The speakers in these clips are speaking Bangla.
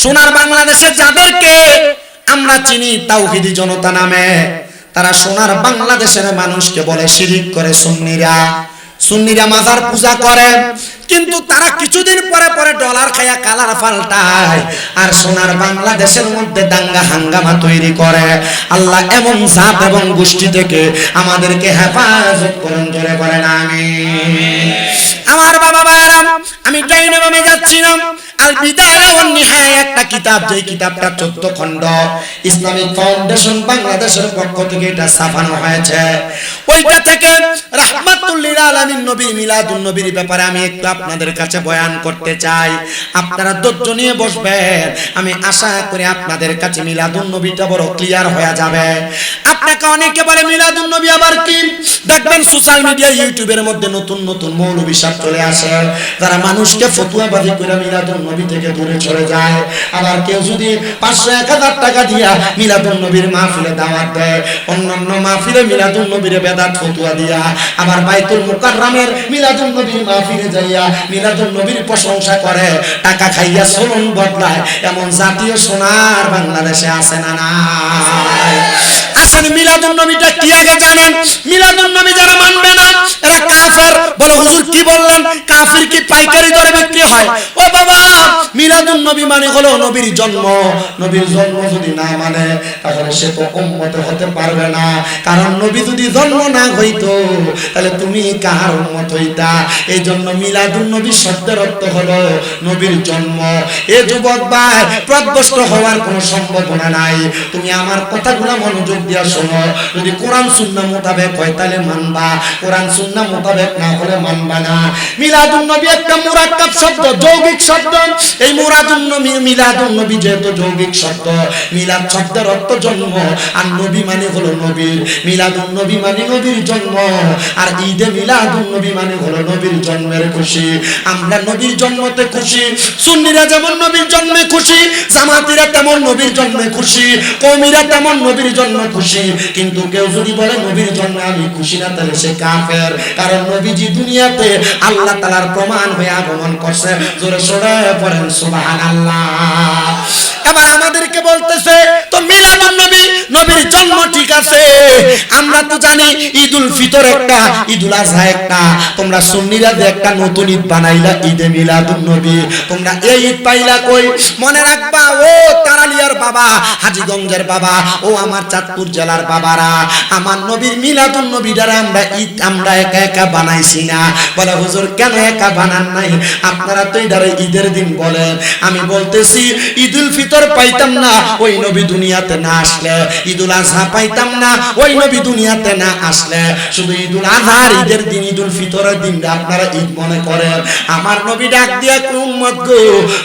সোনার বাংলাদেশে যাদেরকে আমরা চিনি তাওহীদি জনতা নামে, তারা সোনার বাংলাদেশের মানুষকে বলে শিরিক করে। সুন্নিরা মাজার পূজা করে, কিন্তু তারা কিছুদিন পরে পরে ডলার খায়া কালার পাল্টায় আর সোনার বাংলাদেশের মধ্যে দাঙ্গা হাঙ্গামা তৈরি করে। আল্লাহ এমন জাত এবং গোষ্ঠী থেকে আমাদেরকে হেফাজত করুন, জোরে বলেন আমিন। আমার বাবা ভাইরা, আমি ট্রেনে নামে যাচ্ছিলাম, আল বিদায়া ওয়ান নিহায়া একটা কিতাব, যেই কিতাবটা 14 খণ্ড, ইসলামিক ফাউন্ডেশন বাংলাদেশের পক্ষ থেকে এটা ছাপানো হয়েছে। ওইটা থেকে রাহমাতুল লিল আলামিন নবী মিলাদুন নবীর ব্যাপারে আমি একটু আপনাদের কাছে বয়ান করতে চাই। আপনারা ধৈর্য নিয়ে বসবেন, আমি আশা করি আপনাদের কাছে মিলাদুন নবীটা বড় ক্লিয়ার হয়ে যাবে। আপনাকে অনেকে বলে মিলাদুন নবী আবার কি? দেখবেন সোশ্যাল মিডিয়া ইউটিউবের মধ্যে নতুন নতুন মৌলবী সাহেব চলে আসে, যারা মানুষকে ফতুয়াবাজি করে মিলাদুন নবী থেকে দূরে চলে যায়। আবার কেউ যদি 500-1000 টাকা দিয়া মিলাদুন নবীর মাহফিলে দাওয়াত দেয়, অন্যান্য মাহফিলে মিলাদুন নবীর বেদাত ফতুয়া দিয়া, আবার বাইতুল মুকাররমের মিলাদুন নবীর মাহফিলে যাইয়া মিলাদুন নবীর প্রশংসা করে, টাকা খাইয়া চলন বদলায়, এমন জাতীয় সোনার বাংলাদেশে আছে না নাই? আসেন, মিলাদুন নবীটা কি আগে জানেন? মিলাদুন নবী যারা মানবে না এরা কাফের। বলে হুজুর কি বললেন? কাফির কি পাইকারি দরে বিক্রি হয়? ও বাবা, মিলাদুন নবী মানে হলো নবীর জন্ম। নবীর জন্ম যদি না মানে তাহলে সে তো উম্মত হতে পারবে না, কারণ নবী যদি জন্ম না হইতো তাহলে তুমি কার উম্মত হইতা? এই জন্য মিলাদুন নবী শব্দের অর্থ হলো নবীর জন্ম। এ যুবক ভাই, পথভ্রষ্ট হওয়ার কোনো সম্ভাবনা নাই। তুমি আমার কথাগুলো মনোযোগ দিয়া শোনো। যদি কোরআন সুন্নাহ মোতাবেক হয় তাহলে মানবা, কোরআন সুন্নাহ মোতাবেক না হলে মানবা না। মিলাদুন নবী একটা মুরাক্কাব শব্দ, যৌগিক শব্দ। এই মিলাদুন নবী যেহেতু যৌগিক শব্দ, মিলাদ শব্দের অর্থ জন্ম, আর নবী মানে হলো নবীর। মিলাদুন নবী মানে নবীর জন্ম, আর ঈদে মিলাদুন নবী মানে হলো নবীর জন্মের খুশি। আমরা নবীর জন্মতে খুশি। সুন্নিরা যেমন নবীর জন্মে খুশি, জামাতিরা তেমন নবীর জন্মে খুশি, কওমিরা তেমন নবীর জন্মে খুশি। কিন্তু কেউ যদি বলে নবীর জন্মে আমি খুশি না, তাহলে সে কাফের। কারণ নবীজি দুনিয়াতে আল্লাহ তাআলার প্রমাণ হয়ে আগমন করছে। জোরে সোরে পড়েন সুবহানাল্লাহ। এবার আমাদেরকে বলতেছে তো মিলাদুন নবী, নবীর জন্ম ঠিক আছে, আমরা তো জানি ঈদুল ফিতর একটা, ঈদুল আযহা একটা। তোমরা সুন্নিরা যে একটা নতুন ঈদ বানাইলা, ঈদে মিলাদুন নবী, তোমরা এই ঈদ পাইলা কই? মনে রাখবা, ও তারালিয়ার বাবা, হাজীগঞ্জের বাবা, ও আমার চাঁদপুর জেলার বাবারা, আমার নবীর মিলাদুন নবীটারে আমরা একা একা বানাইছি না। বলে হুজুর কেন একা বানান নাই? আপনারা তো এটারে ঈদের দিন বলেন। আমি বলতেছি ঈদুল ফিতর পাইতাম না ওই নবী দুনিয়াতে না আসলে, ঈদুল আযহা পাইতাম না ওই নবী দুনিয়াতে না আসলে। শুধু ঈদুল আযহার ঈদের দিন, ঈদুল ফিতরের দিন আপনারা ঈদ মনে করেন। আমার নবী ডাক দিয়া উম্মত গো,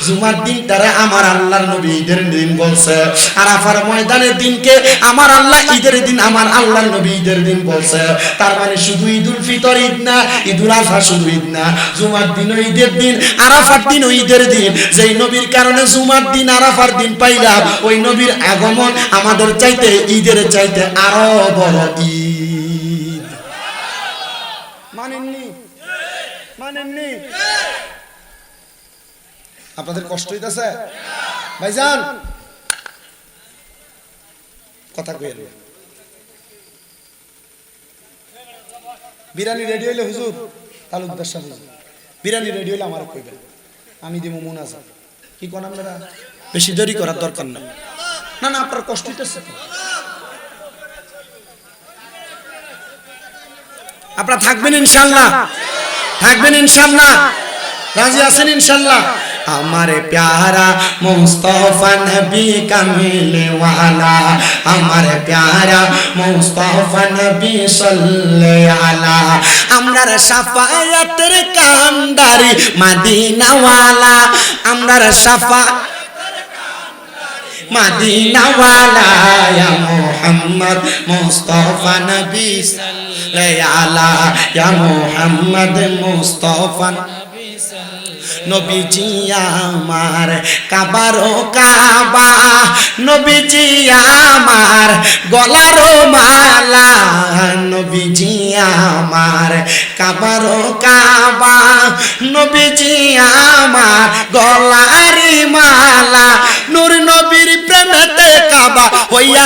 জুমার দিনটারে আমার আল্লাহর নবী ঈদের দিন বলছে, আরাফার ময়দানের দিনকে আমার আল্লাহ ঈদের দিন, আমার আল্লাহর নবী ঈদের দিন বলছে। তার মানে শুধু ঈদুল ফিতর ঈদ না, ঈদুল আযহা শুধু ঈদ না, জুমার দিনও ঈদের দিন, আরাফার দিনও ঈদের দিন। যেই নবীর কারণে জুমার দিন আরাফার দিন পাইলাম, ওই নবীর আগমন আমাদের চাইতে, ঈদের চাইতে আরো বড় ঈদ। মানেননি? মানেননি? আপনাদের কষ্ট হইতাছে ভাইজান? কথা কইেন। বিরিয়ানি রেডি হইলে হুজুর, তালুকদার সাহেব হুজুর, বিরিয়ানি রেডি হইলে আমার কইবেন, আমি দিব মুনাজাত। কি কোন আপনারা? বেশি দেরি করার দরকার নাই। না না, আপনার কষ্ট হইতেছে। আপনারা থাকবেন ইনশাআল্লাহ? থাকবেন ইনশাআল্লাহ? রাজি আছেন ইনশাআল্লাহ? हमारे प्यारा मुस्तफा नबी कमीले वाला, हमारे प्यारा मुस्तफा नबी सल्ले अला, আমরার শাফায়াতের কান্ডারি মদিনা ওয়ালা, আমরার শাফায়াতের কান্ডারি মদিনা ওয়ালা, ইয়া মুহাম্মদ মুস্তাফা নবী সাল্লে আলা, ইয়া মুহাম্মদ মুস্তাফা নবীজি আমার কাবারো কাবা, নবীজি আমার গলারো মালা, নবীজি আমার কাবারো কাবা, নবীজি আমার গলারি মালা,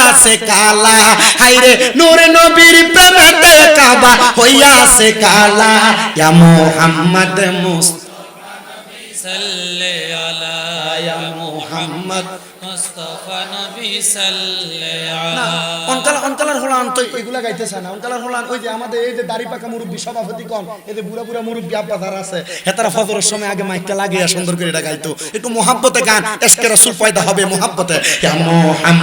হইয়াছে কালা, হায়রে নূরে নবীর প্রেমেতে কাবা হইয়াছে কালা। ইয়া মুহাম্মদ মুস্তাফা নবী সাল্লি আলা ইয়া মুহাম্মদ মুস্তাফা নবী সাল্লি না আলা। অনকালার হলান তো এগুলা গাইতেছে না। অনকালার হলান ওই যে আমাদের এই যে দাড়ি পাকা মুরব্বী সভাপতি কোন এই যে বুড়া বুড়া মুরব্বী আব্বা যারা আছে হেতারা ফজরের সময় আগে মাইকটা লাগিয়ে সুন্দর করে এটা গাইতো। একটু মোহাব্বতে গান, ইশকে রাসূল পয়দা হবে মোহাব্বতে। ইয়া মুহাম্মদ